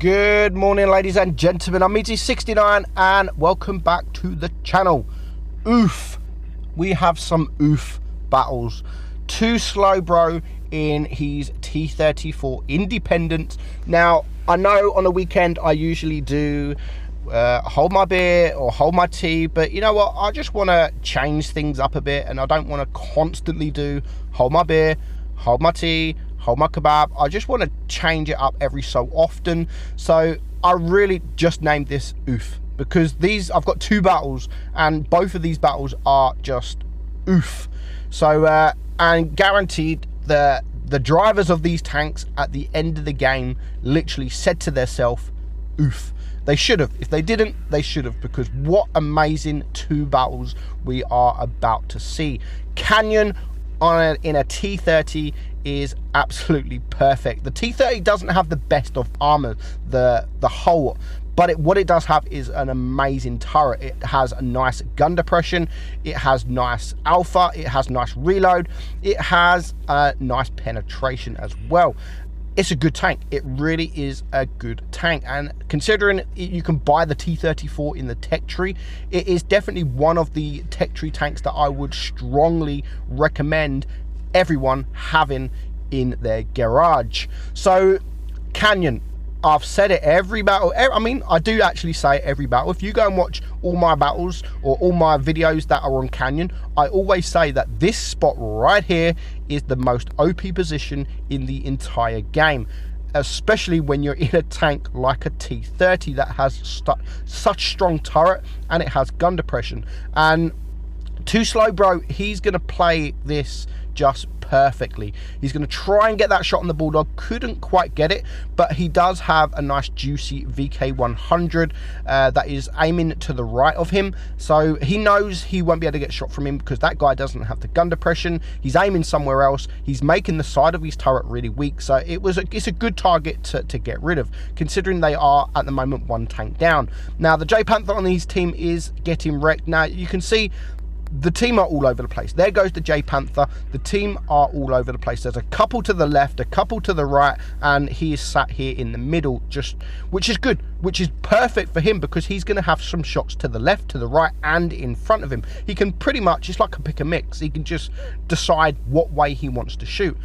Good morning, ladies and gentlemen. I'm Meadsy69 and welcome back to the channel. Oof. We have some oof battles. Two slow bro in his T34 Independent. Now, I know on the weekend I usually do hold my beer or hold my tea, but you know what? I just want to change things up a bit, and I don't want to constantly do hold my beer, hold my tea, hold my kebab. I just want to change it up every so often. So I really just named this oof because I've got two battles and both of these battles are just oof. So and guaranteed the drivers of these tanks at the end of the game literally said to themselves, oof. They should have. If they didn't, they should have, because what amazing two battles we are about to see. Canyon in a T30 is absolutely perfect. The T30 doesn't have the best of armor, the hull, but what it does have is an amazing turret. It has a nice gun depression, it has nice alpha, it has nice reload, it has a nice penetration as well. It's a good tank. It really is a good tank, and considering you can buy the T34 in the tech tree, it is definitely one of the tech tree tanks that I would strongly recommend everyone having in their garage. So Canyon, I've said it every battle. I mean, I do actually say it every battle. If you go and watch all my battles or all my videos that are on Canyon, I always say that this spot right here is the most OP position in the entire game, especially when you're in a tank like a T30 that has such strong turret and it has gun depression. And Too Slow Bro, he's going to play this just perfectly. He's going to try and get that shot on the Bulldog. Couldn't quite get it, but he does have a nice juicy VK100 that is aiming to the right of him, so he knows he won't be able to get shot from him because that guy doesn't have the gun depression. He's aiming somewhere else. He's making the side of his turret really weak, so it's a good target to get rid of, considering they are at the moment one tank down. Now the J Panther on his team is getting wrecked. Now you can see the team are all over the place. There goes the J Panther. The team are all over the place. There's a couple to the left, a couple to the right, and he is sat here in the middle, which is good, which is perfect for him because he's going to have some shots to the left, to the right, and in front of him. He can pretty much, it's like a pick and mix. He can just decide what way he wants to shoot.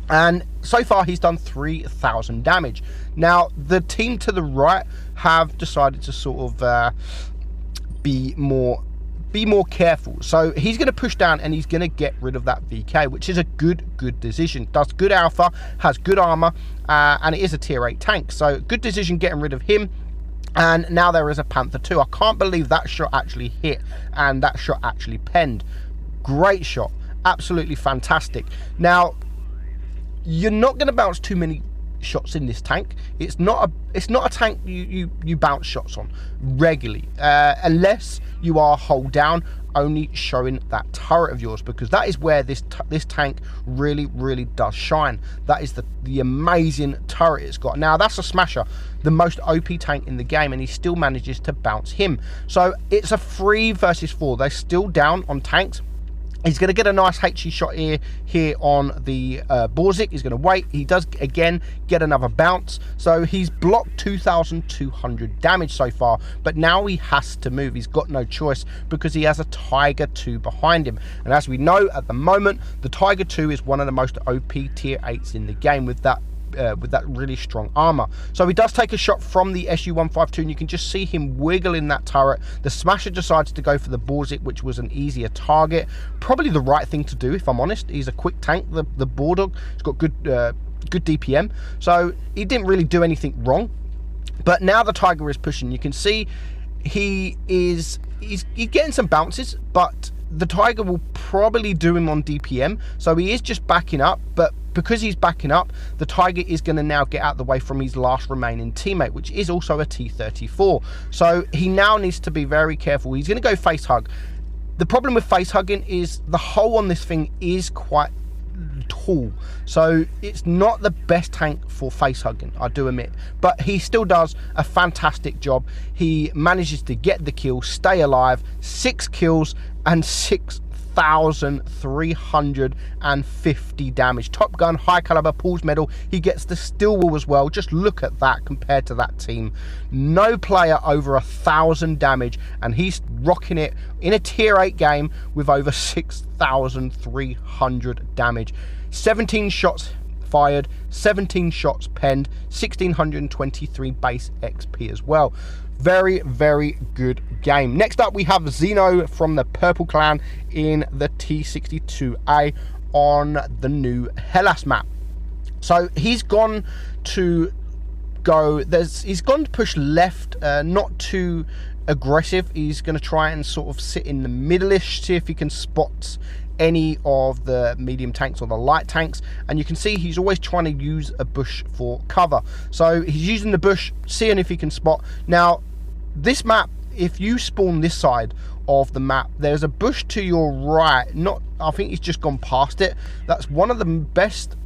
And so far he's done 3,000 damage. Now the team to the right have decided to sort of be more careful, so he's going to push down and he's going to get rid of that VK, which is a good decision. Does good alpha, has good armor, and it is a tier 8 tank, so good decision getting rid of him. And now there is a Panther 2. I can't believe that shot actually hit and that shot actually penned. Great shot, absolutely fantastic. Now you're not going to bounce too many shots in this tank. It's not a tank you bounce shots on regularly, unless you are hold down, only showing that turret of yours, because that is where this tank really does shine. That is the amazing turret it's got. Now that's a smasher, the most OP tank in the game, and he still manages to bounce him. So it's a 3 versus 4. They're still down on tanks. He's going to get a nice HE shot here on the Borzik. He's going to wait. He does, again, get another bounce. So he's blocked 2,200 damage so far. But now he has to move. He's got no choice because he has a Tiger 2 behind him. And as we know, at the moment, the Tiger 2 is one of the most OP tier 8s in the game with that really strong armor. So he does take a shot from the SU-152, and you can just see him wiggling that turret. The Smasher decides to go for the Borzik, which was an easier target. Probably the right thing to do, if I'm honest. He's a quick tank, the Bulldog. He's got good DPM, so he didn't really do anything wrong. But now the Tiger is pushing. You can see he's getting some bounces, but the Tiger will probably do him on DPM, so he is just backing up. But because he's backing up, the Tiger is going to now get out of the way from his last remaining teammate, which is also a T34. So he now needs to be very careful. He's going to go face hug. The problem with face hugging is the hole on this thing is quite tall, so it's not the best tank for face hugging, I do admit, but he still does a fantastic job. He manages to get the kill, stay alive, 6 kills and 6 6,350 damage. Top Gun, high caliber, pulls medal. He gets the steel wool as well. Just look at that compared to that team. No player over 1,000 damage, and he's rocking it in a tier 8 game with over 6,300 damage. 17 shots fired, 17 shots penned, 1,623 base XP as well. Very, very good game. Next up, we have Zeno from the Purple Clan in the T62A on the new Hellas map. So he's gone to push left, not too aggressive. He's going to try and sort of sit in the middle-ish, see if he can spot any of the medium tanks or the light tanks, and you can see he's always trying to use a bush for cover. So he's using the bush, seeing if he can spot. Now this map, if you spawn this side of the map, there's a bush to your right. I think he's just gone past it. That's one of the best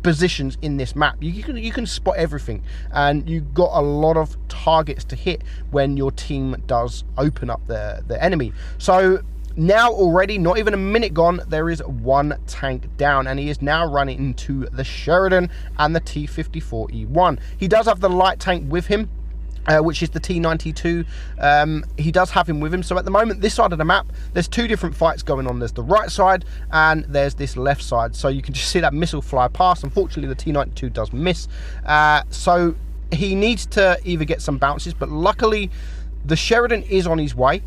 positions in this map. You can spot everything, and you've got a lot of targets to hit when your team does open up the enemy. So now already, not even a minute gone, there is one tank down, and he is now running into the Sheridan and the T-54E1. He does have the light tank with him, which is the T-92. He does have him with him. So at the moment, this side of the map, there's two different fights going on. There's the right side and there's this left side. So you can just see that missile fly past. Unfortunately, the T-92 does miss. So he needs to either get some bounces, but luckily the Sheridan is on his way.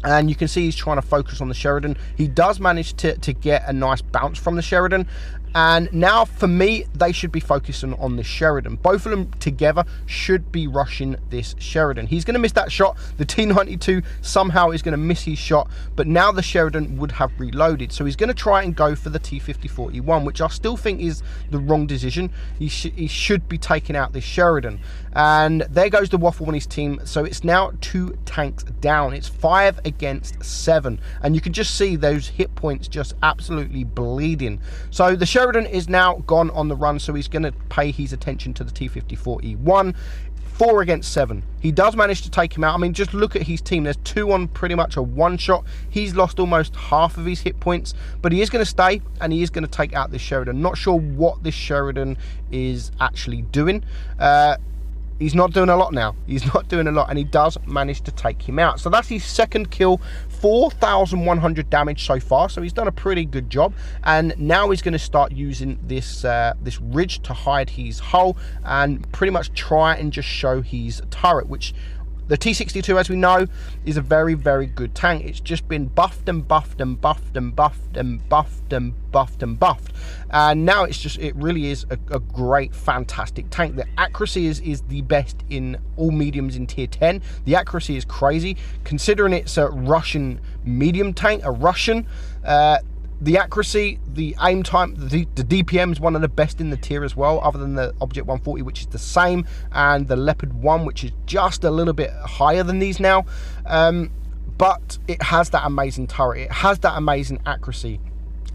And you can see he's trying to focus on the Sheridan. He does manage to get a nice bounce from the Sheridan. And now, for me, they should be focusing on this Sheridan. Both of them together should be rushing this Sheridan. He's going to miss that shot. The T-92 somehow is going to miss his shot. But now the Sheridan would have reloaded. So he's going to try and go for the T-54E1, which I still think is the wrong decision. He should be taking out this Sheridan. And there goes the waffle on his team. So it's now 2 tanks down. It's 5 against 7. And you can just see those hit points just absolutely bleeding. So the Sheridan is now gone on the run, so he's going to pay his attention to the T-54E1. 4 against 7. He does manage to take him out. I mean, just look at his team. There's 2 on pretty much a one-shot. He's lost almost half of his hit points, but he is going to stay, and he is going to take out this Sheridan. Not sure what this Sheridan is actually doing. He's not doing a lot now. He's not doing a lot, and he does manage to take him out. So that's his second kill. 4,100 damage so far, so he's done a pretty good job. And now he's going to start using this this ridge to hide his hull and pretty much try and just show his turret, which the T-62, as we know, is a very, very good tank. It's just been buffed and buffed and buffed and buffed and buffed and buffed and buffed. And now it really is a great, fantastic tank. The accuracy is the best in all mediums in tier 10. The accuracy is crazy. Considering it's a Russian medium tank, the accuracy, the aim time, the DPM is one of the best in the tier as well, other than the Object 140, which is the same, and the Leopard 1, which is just a little bit higher than these now. But it has that amazing turret. It has that amazing accuracy.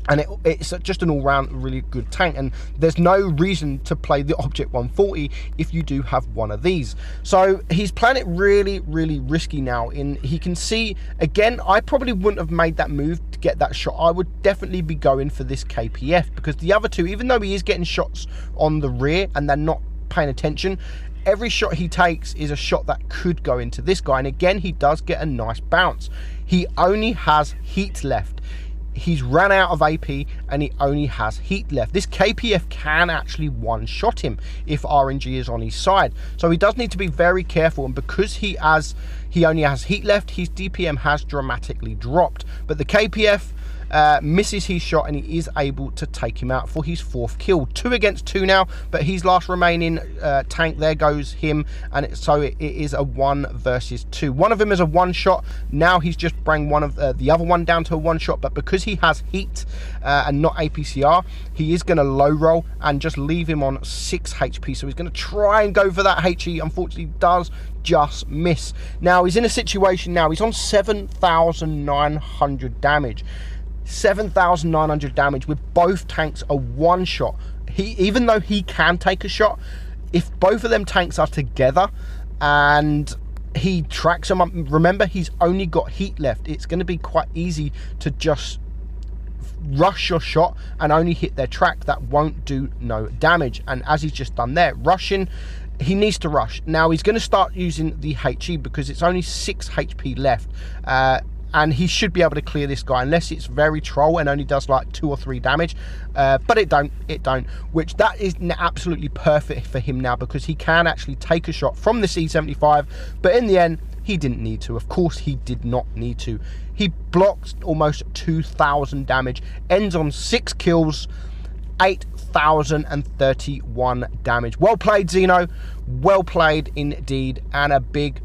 And it's just an all-round really good tank, and there's no reason to play the Object 140 if you do have one of these. So he's playing it really, really risky now. He can see, again, I probably wouldn't have made that move to get that shot. I would definitely be going for this KPF, because the other two, even though he is getting shots on the rear and they're not paying attention, every shot he takes is a shot that could go into this guy. And again, he does get a nice bounce. He only has heat left. He's ran out of AP and he only has heat left. This KPF can actually one-shot him if RNG is on his side. So he does need to be very careful, and because he only has heat left, his DPM has dramatically dropped. But the KPF misses his shot, and he is able to take him out for his 4th kill. 2 against 2 now, but his last remaining tank, there goes him, and so it is a 1 versus 2. One of them is a one-shot. Now he's just bring one of the other one down to a one-shot, but because he has heat and not APCR, he is going to low roll and just leave him on 6 HP. So he's going to try and go for that HE. Unfortunately, does just miss. Now he's in a situation now. He's on 7,900 damage. 7,900 damage with both tanks a one-shot. Even though he can take a shot, if both of them tanks are together and he tracks him up. Remember, he's only got heat left. It's going to be quite easy to just rush your shot and only hit their track. That won't do no damage. And as he's just done there, rushing, he needs to rush. Now he's going to start using the HE because it's only 6 HP left, and he should be able to clear this guy unless it's very troll and only does like 2 or 3 damage, but it don't, which that is absolutely perfect for him now, because he can actually take a shot from the C75. But in the end, he didn't need to. Of course he did not need to. He blocks almost 2,000 damage, ends on 6 kills, 8,031 damage. Well played, Xeno. Well played indeed, and a big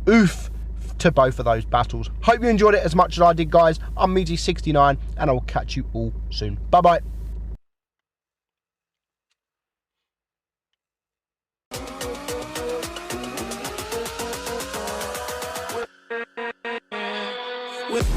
oof to both of those battles. Hope you enjoyed it as much as I did, guys. I'm Meadsy69, and I will catch you all soon. Bye bye. With